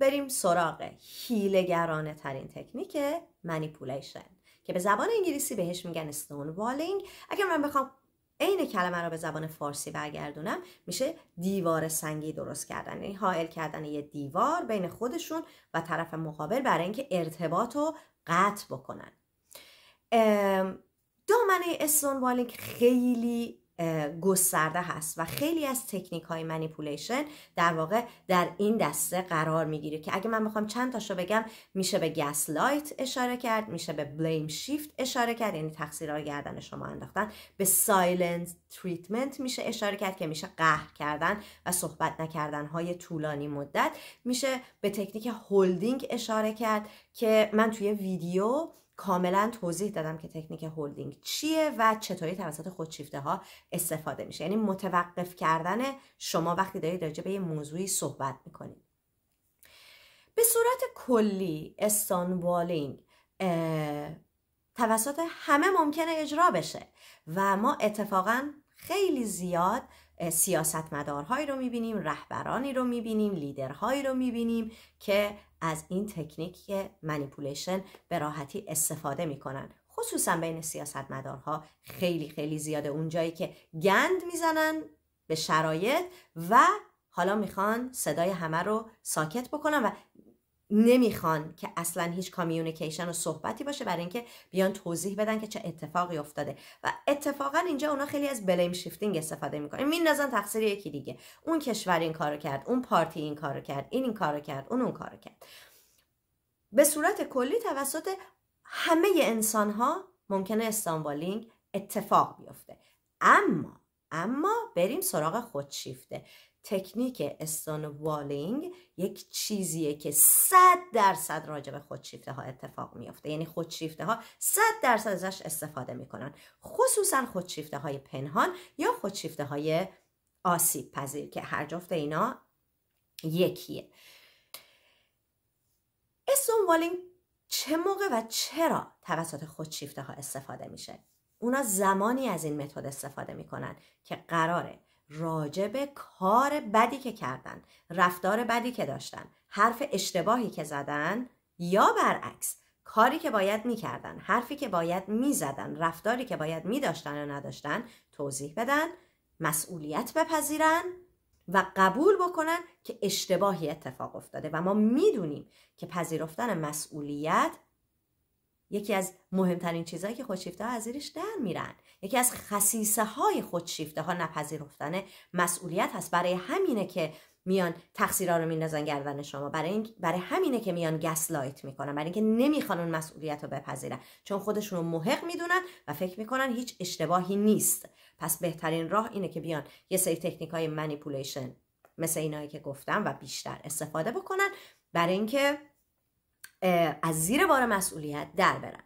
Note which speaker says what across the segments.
Speaker 1: بریم سراغ حیله‌گرانه ترین تکنیک منیپولیشن که به زبان انگلیسی بهش میگن استون والینگ. اگر من بخوام عین کلمه رو به زبان فارسی برگردونم میشه دیوار سنگی درست کردن، یعنی حائل کردن یه دیوار بین خودشون و طرف مقابل برای اینکه ارتباط رو قطع بکنن. دامنه استون والینگ خیلی گسترده هست و خیلی از تکنیک های منیپولیشن در واقع در این دسته قرار میگیره که اگه من بخوام چند تاشو بگم میشه به گس لایت اشاره کرد، میشه به بلیم شیفت اشاره کرد یعنی تقصیرها گردن شما انداختن، به سایلنت تریتمنت میشه اشاره کرد که میشه قهر کردن و صحبت نکردن های طولانی مدت، میشه به تکنیک هولدینگ اشاره کرد که من توی ویدیو کاملا توضیح دادم که تکنیک هولدینگ چیه و چطوری توسط خودشیفته ها استفاده میشه، یعنی متوقف کردن شما وقتی دارید راجع به یه موضوعی صحبت میکنید. به صورت کلی استون والینگ توسط همه ممکنه اجرا بشه و ما اتفاقا خیلی زیاد سیاستمدارهایی رو میبینیم، رهبرانی رو میبینیم، لیدرهایی رو میبینیم که از این تکنیک منیپولیشن به راحتی استفاده میکنن. خصوصا بین سیاستمدارها خیلی خیلی زیاده، اونجایی که گند میزنن به شرایط و حالا میخوان صدای همه رو ساکت بکنن و نمیخوان که اصلا هیچ کامیونیکیشن و صحبتی باشه برای اینکه بیان توضیح بدن که چه اتفاقی افتاده. و اتفاقا اینجا اونا خیلی از بلیم شیفتینگ استفاده میکنن، میندازن تقصیر یکی دیگه، اون کشور این کارو کرد، اون پارتی این کارو کرد، این کارو کرد، اون کارو کرد. به صورت کلی توسط همه انسان ها ممکنه استون والینگ اتفاق بیفته. اما بریم سراغ خودشیفته. تکنیک استون والینگ یک چیزیه که 100% راجع به خودشیفته ها اتفاق میفته، یعنی خودشیفته ها 100% ازش استفاده میکنن، خصوصا خودشیفته های پنهان یا خودشیفته های آسیب پذیر که هر جفت اینا یکیه. استون والینگ چه موقع و چرا توسط خودشیفته ها استفاده میشه؟ اونا زمانی از این متد استفاده میکنن که قراره راجع به کار بدی که کردن، رفتار بدی که داشتن، حرف اشتباهی که زدن یا برعکس کاری که باید میکردن، حرفی که باید میزدن، رفتاری که باید میداشتن و نداشتن توضیح بدن، مسئولیت بپذیرن و قبول بکنن که اشتباهی اتفاق افتاده. و ما میدونیم که پذیرفتن مسئولیت یکی از مهمترین چیزهایی که خودشیفته ها از زیرش در میرن. یکی از خصیصه های خودشیفته ها نپذیرفتن مسئولیت هست. برای همینه که میان تقصیرها رو میندازن گردن شما، برای همینه که میان گس لایت میکنن، برای اینکه نمیخوان اون مسئولیت رو بپذیرن، چون خودشون رو محق میدونن و فکر میکنن هیچ اشتباهی نیست. پس بهترین راه اینه که بیان یه سری تکنیک های منیپولیشن مثل اینایی که گفتم و بیشتر استفاده بکنن برای اینکه از زیر بار مسئولیت در برن.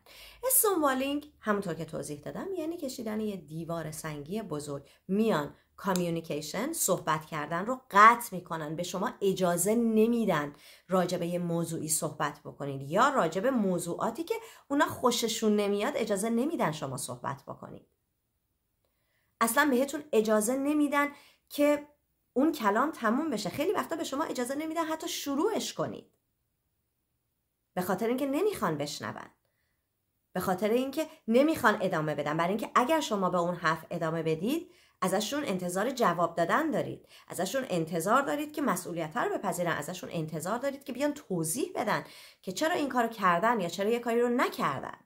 Speaker 1: استون والینگ همونطور که توضیح دادم یعنی کشیدن یه دیوار سنگی بزرگ. میان کامیونیکیشن، صحبت کردن رو قطع میکنن، به شما اجازه نمیدن راجع به یه موضوعی صحبت بکنید یا راجع به موضوعاتی که اونا خوششون نمیاد اجازه نمیدن شما صحبت بکنید. اصلا بهتون اجازه نمیدن که اون کلام تموم بشه. خیلی وقتا به شما اجازه نمیدن حتی شروعش کنید، به خاطر اینکه نمیخوان بشنون، به خاطر اینکه نمیخوان ادامه بدن. برای اینکه اگر شما به اون حرف ادامه بدید ازشون انتظار جواب دادن دارید، ازشون انتظار دارید که مسئولیت رو بپذیرن، ازشون انتظار دارید که بیان توضیح بدن که چرا این کارو کردن یا چرا یه کاری رو نکردن.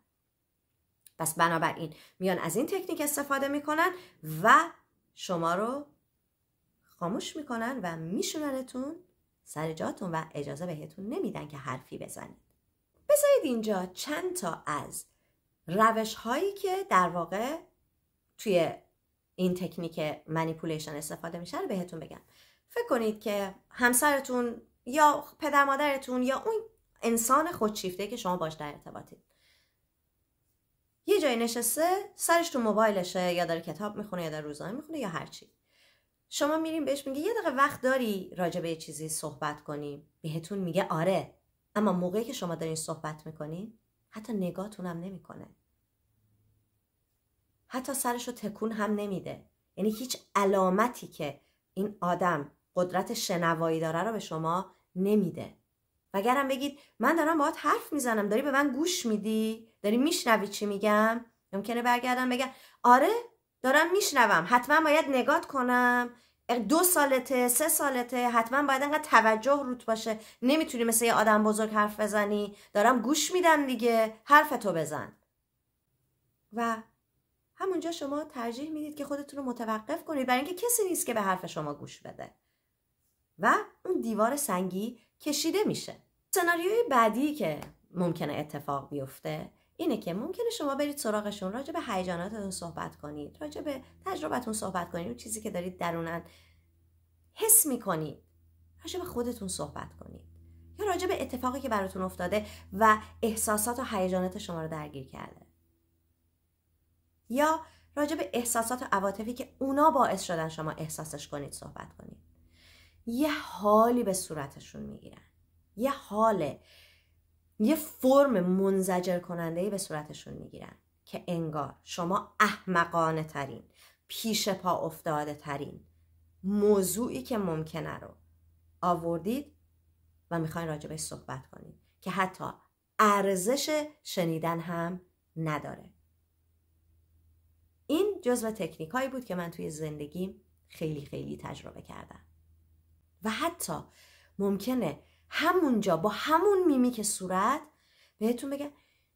Speaker 1: پس بنابراین میان از این تکنیک استفاده میکنن و شما رو خاموش میکنن و میشوننتون سر جاتون و اجازه بهتون نمیدن که حرفی بزنید. بذارید اینجا چند تا از روش هایی که در واقع توی این تکنیک منیپولیشن استفاده میشه رو بهتون بگم. فکر کنید که همسرتون یا پدر مادرتون یا اون انسان خودشیفته که شما باش در ارتباطید یه جایی نشسته، سرش تو موبایلشه یا داره کتاب میخونه یا داره روزنامه میخونه یا هر چی. شما میرین بهش میگه یه دقیقه وقت داری راجع به یه چیزی صحبت کنیم؟ بهتون میگه آره، اما موقعی که شما دارین صحبت میکنین حتی نگاهتون هم نمیکنه، حتی سرشو تکون هم نمیده. یعنی هیچ علامتی که این آدم قدرت شنوایی داره رو به شما نمیده. وگرم بگید من دارم باهات حرف میزنم، داری به من گوش میدی؟ داری میشنوی چی میگم؟ ممکنه برگردم بگم آره دارم میشنوم، حتما باید نگات کنم، 2 سالته 3 سالته، حتما باید انقدر توجه روت باشه، نمیتونی مثل یه آدم بزرگ حرف بزنی، دارم گوش میدم دیگه، حرفتو بزن. و همونجا شما ترجیح میدید که خودتون رو متوقف کنید برای اینکه کسی نیست که به حرف شما گوش بده و اون دیوار سنگی کشیده میشه. سناریوی بعدی که ممکنه اتفاق بیفته اینه که ممکنه شما برید سراغشون، راجع به هیجاناتتون صحبت کنید، راجع به تجربتون صحبت کنید، اون چیزی که دارید درونن حس میکنید، راجع به خودتون صحبت کنید یا راجع به اتفاقی که براتون افتاده و احساسات و هیجانات شما رو درگیر کرده، یا راجع به احساسات و عواطفی که اونا باعث شدن شما احساسش کنید صحبت کنید. یه حالی به صورتشون میگیرن، یه فرم منزجر کننده‌ای به صورتشون میگیرن که انگار شما احمقانه ترین، پیش پا افتاده ترین موضوعی که ممکنه رو آوردید و میخواین راجع بهش صحبت کنید که حتی ارزش شنیدن هم نداره. این جزو تکنیکایی بود که من توی زندگیم خیلی خیلی تجربه کردم و حتی ممکنه همونجا با همون میمیک صورت بهتون بگم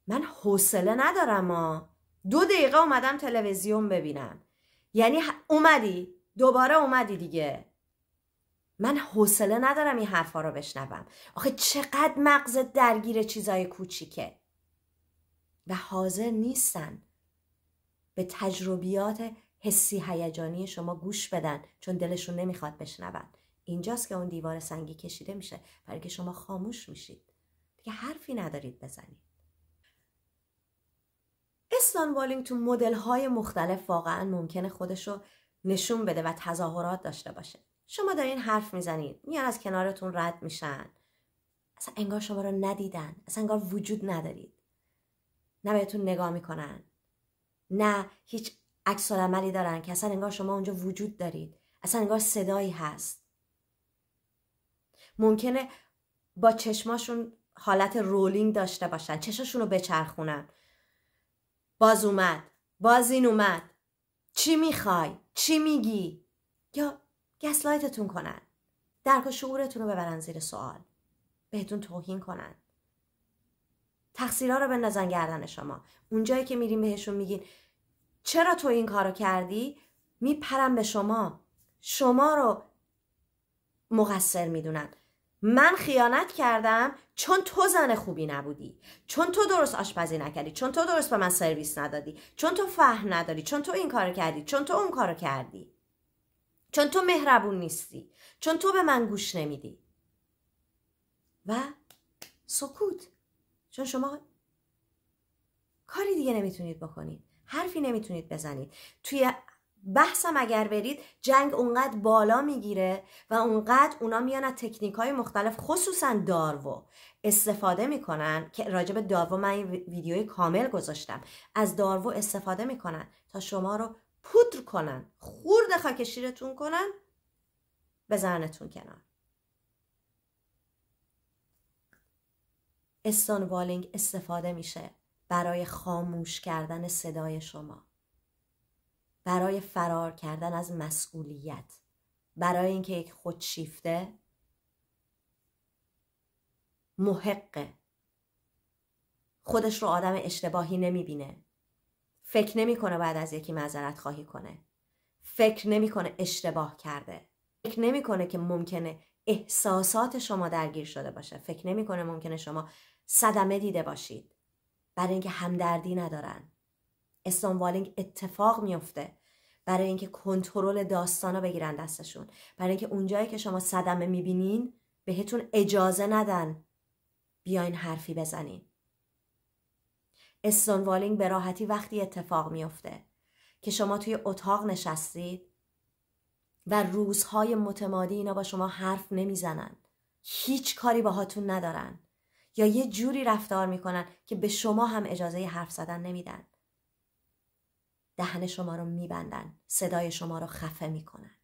Speaker 1: من حوصله ندارم 2 دقیقه اومدم تلویزیون ببینم، یعنی دوباره اومدی دیگه، من حوصله ندارم این حرفا رو بشنوم، آخه چقدر مغزت درگیر چیزای کوچیکه. و حاضر نیستن به تجربیات حسی هیجانی شما گوش بدن چون دلشون نمیخواد بشنون. اینجاست که اون دیوار سنگی کشیده میشه، برای که شما خاموش میشید، دیگه حرفی ندارید بزنید. استان والینگ تو مدل‌های مختلف واقعا ممکنه خودشو نشون بده و تظاهرات داشته باشه. شما دارین حرف میزنید، میان از کنارتون رد میشن، اصلا انگار شما رو ندیدن، اصلا انگار وجود ندارید، نه بهتون نگاه میکنن، نه هیچ عکس العملی دارن که اصلا انگار شما اونجا وجود دارید، اصلا انگار صدایی هست. ممکنه با چشماشون حالت رولینگ داشته باشن، چشاشون رو بچرخونن، باز اومد، باز این اومد، چی میخوای؟ چی میگی؟ یا گسلایتتون کنن، درک و شعورتون رو ببرن زیر سوال، بهتون توهین کنن، تقصیرها رو بندازن گردن شما. اونجایی که میرین بهشون میگین چرا تو این کارو کردی، میپرن به شما رو مقصر میدونن. من خیانت کردم چون تو زن خوبی نبودی، چون تو درست آشپزی نکردی، چون تو درست به من سرویس ندادی، چون تو فهم نداری، چون تو این کارو کردی، چون تو اون کارو کردی، چون تو مهربون نیستی، چون تو به من گوش نمیدی. و سکوت، چون شما کاری دیگه نمیتونید بکنید، حرفی نمیتونید بزنید. توی بحثم اگر برید جنگ اونقدر بالا میگیره و اونقدر اونا میان از تکنیک‌های مختلف، خصوصا دارو استفاده میکنن که راجع به دارو من این ویدیوی کامل گذاشتم، از دارو استفاده میکنن تا شما رو پودر کنن، خورد خاک شیرتون کنن، بزنتون کنار. استان والینگ استفاده میشه برای خاموش کردن صدای شما، برای فرار کردن از مسئولیت، برای اینکه یک خودشیفته محقه، خودش رو آدم اشتباهی نمیبینه، فکر نمیکنه بعد از یکی معذرت خواهی کنه، فکر نمیکنه اشتباه کرده، فکر نمیکنه که ممکنه احساسات شما درگیر شده باشه، فکر نمیکنه ممکنه شما صدمه دیده باشید، برای اینکه همدردی ندارن. استان والینگ اتفاق میفته برای اینکه کنترل داستانا بگیرن دستشون، برای اینکه اونجایی که شما صدمه میبینین بهتون اجازه ندن بیاین حرفی بزنین. استان والینگ به راحتی وقتی اتفاق میفته که شما توی اتاق نشستید و روزهای متمادی اینا با شما حرف نمیزنن، هیچ کاری باهاتون ندارن، یا یه جوری رفتار میکنن که به شما هم اجازه حرف زدن نمیدن، دهن شما رو میبندن، صدای شما رو خفه میکنن،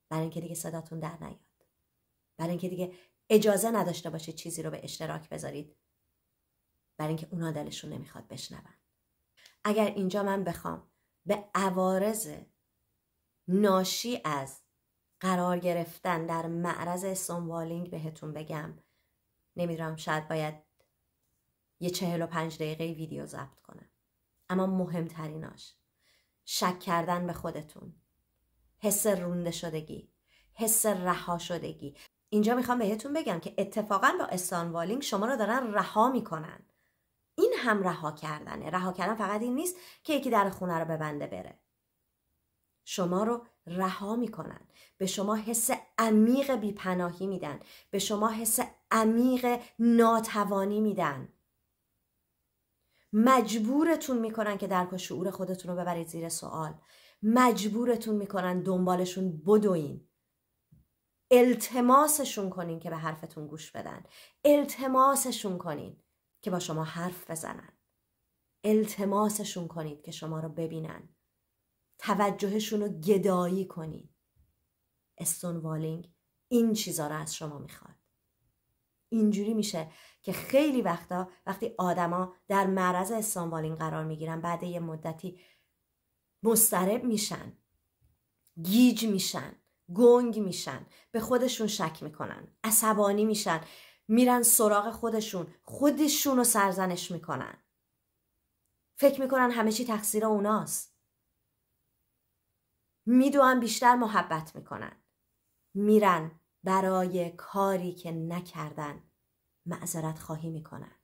Speaker 1: برای اینکه دیگه صداتون در نیاد، برای اینکه دیگه اجازه نداشته باشید چیزی رو به اشتراک بذارید برای اینکه اونا دلشون نمیخواد بشنون. اگر اینجا من بخوام به عوارض ناشی از قرار گرفتن در معرض استونوالینگ بهتون بگم، نمیدونم، شاید باید یه 45 دقیقه ویدیو ضبط کنم. اما مهمتریناش شک کردن به خودتون، حس رونده شدگی، حس رها شدگی. اینجا میخوام بهتون بگم که اتفاقا با استونوالینگ شما رو دارن رها میکنن. این هم رها کردنه. رها کردن فقط این نیست که یکی در خونه رو ببنده بره. شما رو رها میکنن. به شما حس عمیق بیپناهی میدن. به شما حس عمیق ناتوانی میدن. مجبورتون میکنن که درک و شعور خودتون رو ببرید زیر سوال. مجبورتون میکنن دنبالشون بدوین. التماسشون کنین که به حرفتون گوش بدن. التماسشون کنین که با شما حرف بزنن. التماسشون کنید که شما رو ببینن. توجهشون رو گدایی کنین. استونوالینگ این چیزا رو از شما میخواد. اینجوری میشه که خیلی وقتا وقتی آدما در معرض استونوالینگ قرار میگیرن بعد یه مدتی مضطرب میشن، گیج میشن، گنگ میشن، به خودشون شک میکنن، عصبانی میشن، میرن سراغ خودشون رو سرزنش میکنن. فکر میکنن همه چی تقصیر اوناست. میدونن بیشتر محبت میکنن. میرن برای کاری که نکردن معذرت خواهی میکنن.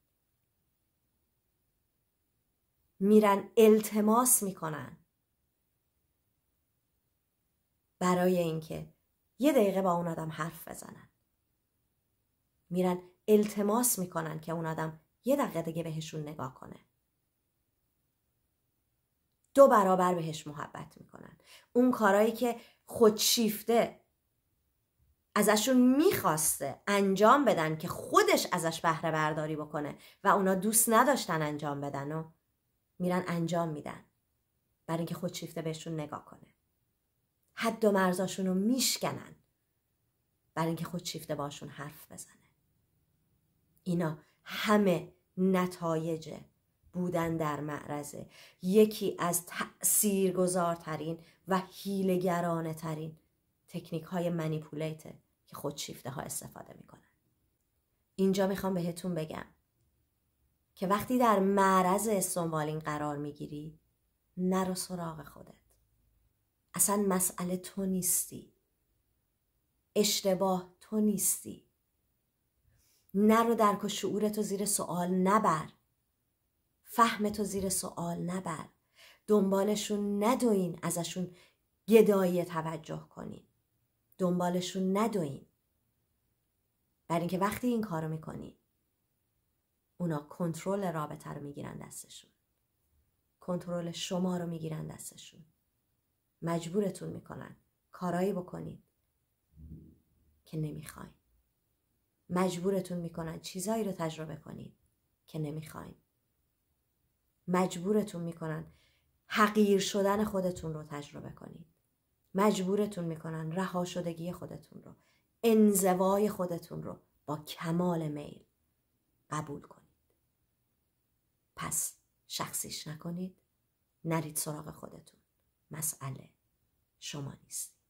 Speaker 1: میرن التماس میکنن برای اینکه یه دقیقه با اون آدم حرف بزنن. میرن التماس میکنن که اون آدم یه دقیقه دیگه بهشون نگاه کنه. 2 برابر بهش محبت میکنن. اون کارایی که خودشیفته ازشون میخواسته انجام بدن که خودش ازش بهره برداری بکنه و اونا دوست نداشتن انجام بدن و میرن انجام میدن برای اینکه خودشیفته بهشون نگاه کنه. حد و مرزاشون رو میشکنن برای اینکه خودشیفته باشون حرف بزنه. اینا همه نتایج بودن در معرض یکی از تأثیرگذارترین و حیله‌گرانه ترین تکنیک های منیپولیته که خودشیفته ها استفاده میکنن. اینجا میخوام بهتون بگم که وقتی در معرض استونوالینگ قرار میگیری نرو سراغ خودت. اصلا مسئله تو نیستی. اشتباه تو نیستی. نرو درک و شعورتو زیر سوال نبر. فهمتو زیر سوال نبر. دنبالشون ندوین، ازشون گدایی توجه کنین. دنبالشون ندوین. برای اینکه وقتی این کارو میکنین اونا کنترل رابطه رو میگیرن دستشون. کنترل شما رو میگیرن دستشون. مجبورتون میکنن کارایی بکنید که نمیخواین. مجبورتون میکنن چیزایی رو تجربه کنید که نمیخواین. مجبورتون میکنن حقیر شدن خودتون رو تجربه کنید. مجبورتون میکنن رها شدگی خودتون رو، انزوای خودتون رو با کمال میل قبول کنید. پس شخصیش نکنید. نرید سراغ خودتون. مسئله شما نیست.